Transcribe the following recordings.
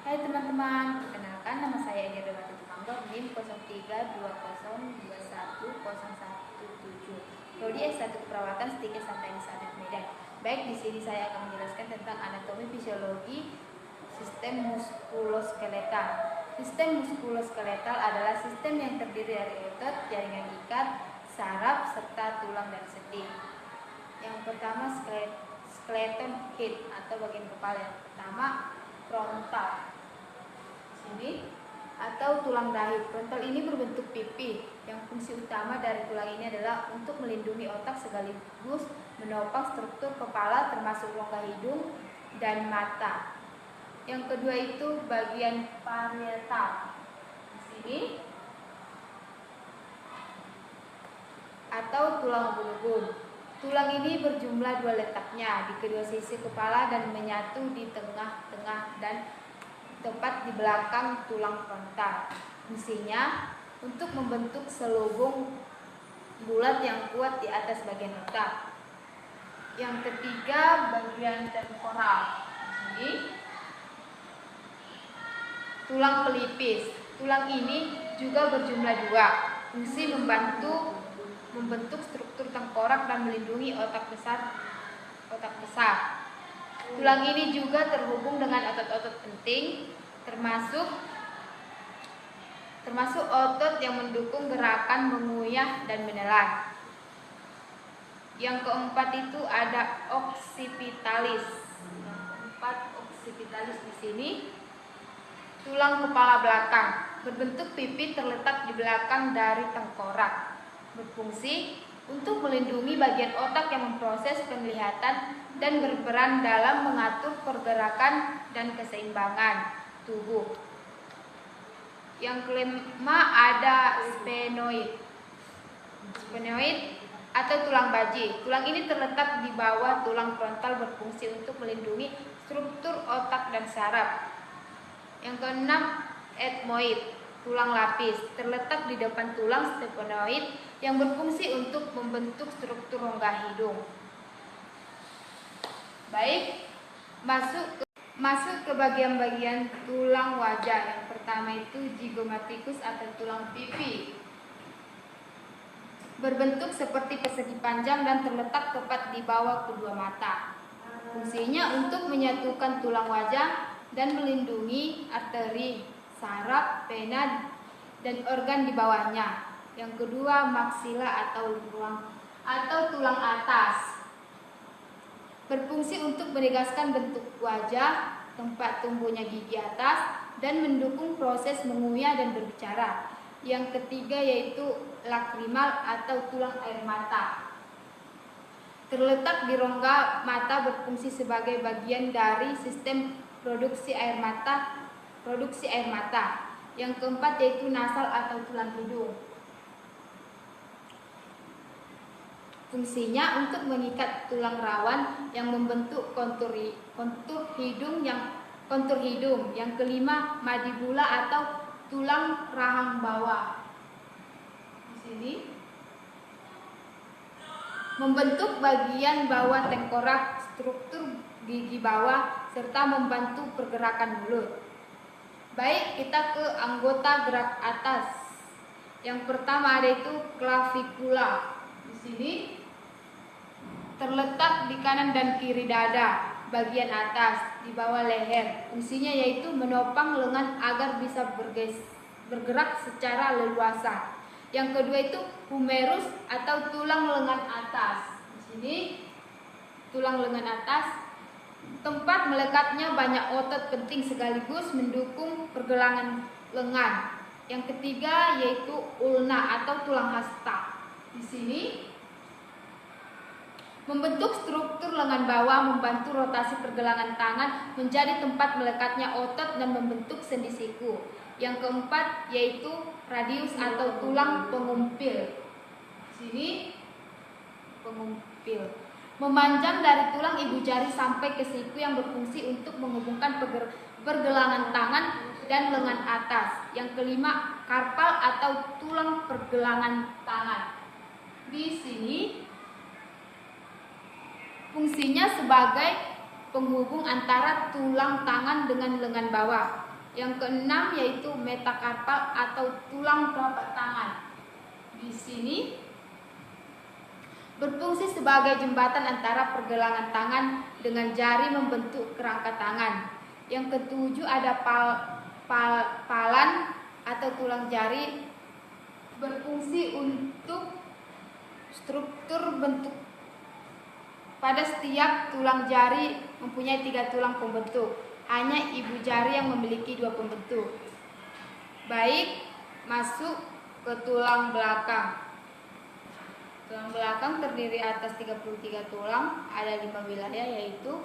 Hai teman-teman, perkenalkan nama saya Edi Dewati Tumangga, NIM 0320210117. Prodi S1 Keperawatan Stikes Santa Elizabeth Medan. Baik, di sini saya akan menjelaskan tentang anatomi fisiologi sistem muskuloskeletal. Sistem muskuloskeletal adalah sistem yang terdiri dari otot, jaringan ikat, saraf, serta tulang dan sendi. Yang pertama skeleton head atau bagian kepala. Yang pertama frontal sini atau tulang dahi. Frontal ini berbentuk pipi. Yang fungsi utama dari tulang ini adalah untuk melindungi otak sekaligus menopang struktur kepala termasuk rongga hidung dan mata. Yang kedua itu bagian parietal di sini atau tulang ubun-ubun. Tulang ini berjumlah 2 letaknya di kedua sisi kepala dan menyatu di tengah-tengah dan tepat di belakang tulang frontal. Fungsinya untuk membentuk selubung bulat yang kuat di atas bagian otak. Yang ketiga bagian temporal. Ini tulang pelipis. Tulang ini juga berjumlah 2. Fungsi membentuk struktur tengkorak dan melindungi otak besar. Tulang ini juga terhubung dengan otot-otot penting, termasuk otot yang mendukung gerakan mengunyah dan menelan. Yang keempat itu ada occipitalis. Yang keempat occipitalis di sini tulang kepala belakang, berbentuk pipi terletak di belakang dari tengkorak. Berfungsi untuk melindungi bagian otak yang memproses penglihatan dan berperan dalam mengatur pergerakan dan keseimbangan tubuh. Yang kelima ada sphenoid. Sphenoid atau tulang baji. Tulang ini terletak di bawah tulang frontal, berfungsi untuk melindungi struktur otak dan saraf. Yang keenam ethmoid, tulang lapis, terletak di depan tulang sphenoid yang berfungsi untuk membentuk struktur rongga hidung. Baik, masuk ke bagian-bagian tulang wajah. Yang pertama itu zygomaticus atau tulang pipi. Berbentuk seperti persegi panjang dan terletak tepat di bawah kedua mata. Fungsinya untuk menyatukan tulang wajah dan melindungi arteri, saraf, vena, dan organ di bawahnya. Yang kedua maksila atau tulang atas. Berfungsi untuk menegaskan bentuk wajah, tempat tumbuhnya gigi atas, dan mendukung proses mengunyah dan berbicara. Yang ketiga yaitu lakrimal atau tulang air mata. Terletak di rongga mata, berfungsi sebagai bagian dari sistem produksi air mata. Yang keempat yaitu nasal atau tulang hidung. Fungsinya untuk mengikat tulang rawan yang membentuk kontur hidung. Yang kelima mandibula atau tulang rahang bawah. Di sini membentuk bagian bawah tengkorak, struktur gigi bawah, serta membantu pergerakan mulut. Baik, kita ke anggota gerak atas. Yang pertama ada itu klavikula. Di sini terletak di kanan dan kiri dada, bagian atas, di bawah leher. Fungsinya yaitu menopang lengan agar bisa bergerak secara leluasa. Yang kedua itu humerus atau tulang lengan atas. Di sini tulang lengan atas, tempat melekatnya banyak otot penting sekaligus mendukung pergelangan lengan. Yang ketiga yaitu ulna atau tulang hasta. Di sini membentuk struktur lengan bawah, membantu rotasi pergelangan tangan, menjadi tempat melekatnya otot dan membentuk sendi siku. Yang keempat yaitu radius atau tulang pengumpil. Di sini pengumpil memanjang dari tulang ibu jari sampai ke siku yang berfungsi untuk menghubungkan pergelangan tangan dan lengan atas. Yang kelima karpal atau tulang pergelangan tangan. Di sini fungsinya sebagai penghubung antara tulang tangan dengan lengan bawah. Yang keenam yaitu metakarpal atau tulang telapak tangan. Di sini berfungsi sebagai jembatan antara pergelangan tangan dengan jari membentuk kerangka tangan. Yang ketujuh ada palan atau tulang jari, berfungsi untuk struktur bentuk. Pada setiap tulang jari mempunyai 3 tulang pembentuk. Hanya ibu jari yang memiliki 2 pembentuk. Baik, masuk ke tulang belakang. Tulang belakang terdiri atas 33 tulang, ada 5 wilayah yaitu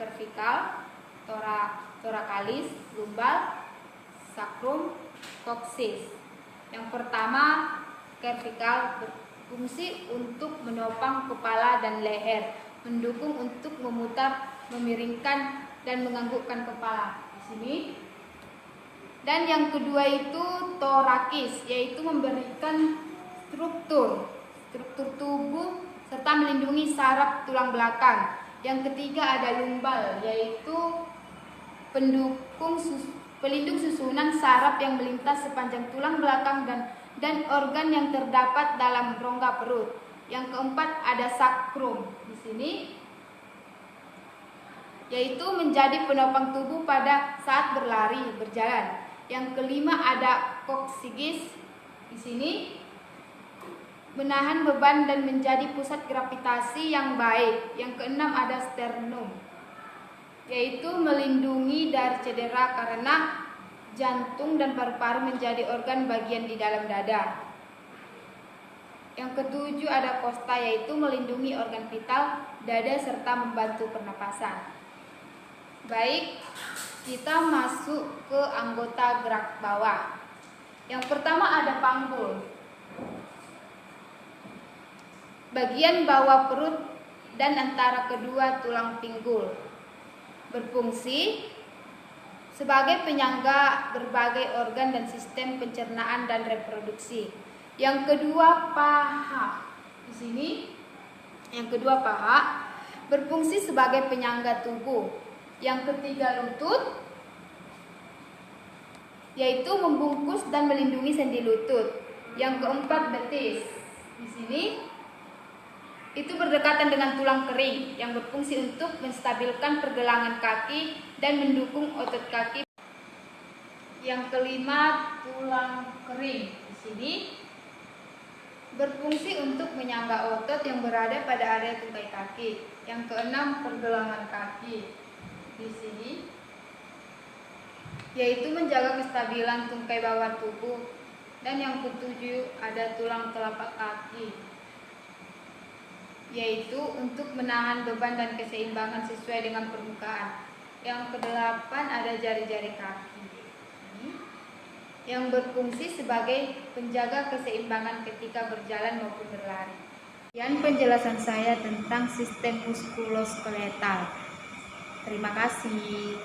cervical, thoracalis, lumbal, sacrum, coccyx. Yang pertama, cervical berfungsi untuk menopang kepala dan leher, mendukung untuk memutar, memiringkan dan menganggukkan kepala. Di sini. Dan yang kedua itu thoracis, yaitu memberikan struktur tubuh serta melindungi saraf tulang belakang. Yang ketiga ada lumbal, yaitu pelindung susunan saraf yang melintas sepanjang tulang belakang dan organ yang terdapat dalam rongga perut. Yang keempat ada sacrum di sini, yaitu menjadi penopang tubuh pada saat berlari, berjalan. Yang kelima ada coccyx di sini, menahan beban dan menjadi pusat gravitasi yang baik. Yang keenam ada sternum, yaitu melindungi dari cedera karena jantung dan paru-paru menjadi organ bagian di dalam dada. Yang ketujuh ada costa, yaitu melindungi organ vital dada serta membantu pernapasan. Baik, kita masuk ke anggota gerak bawah. Yang pertama ada panggul. Bagian bawah perut dan antara kedua tulang pinggul, berfungsi sebagai penyangga berbagai organ dan sistem pencernaan dan reproduksi. Yang kedua paha. Di sini yang kedua paha berfungsi sebagai penyangga tubuh. Yang ketiga lutut, yaitu membungkus dan melindungi sendi lutut. Yang keempat betis. Di sini itu berdekatan dengan tulang kering yang berfungsi untuk menstabilkan pergelangan kaki dan mendukung otot kaki. Yang kelima tulang kering. Di sini berfungsi untuk menyangga otot yang berada pada area tungkai kaki. Yang keenam pergelangan kaki. Di sini yaitu menjaga kestabilan tungkai bawah tubuh. Dan yang ketujuh ada tulang telapak kaki, yaitu untuk menahan beban dan keseimbangan sesuai dengan permukaan. Yang kedelapan ada jari-jari kaki, yang berfungsi sebagai penjaga keseimbangan ketika berjalan maupun berlari. Sekian penjelasan saya tentang sistem muskuloskeletal. Terima kasih.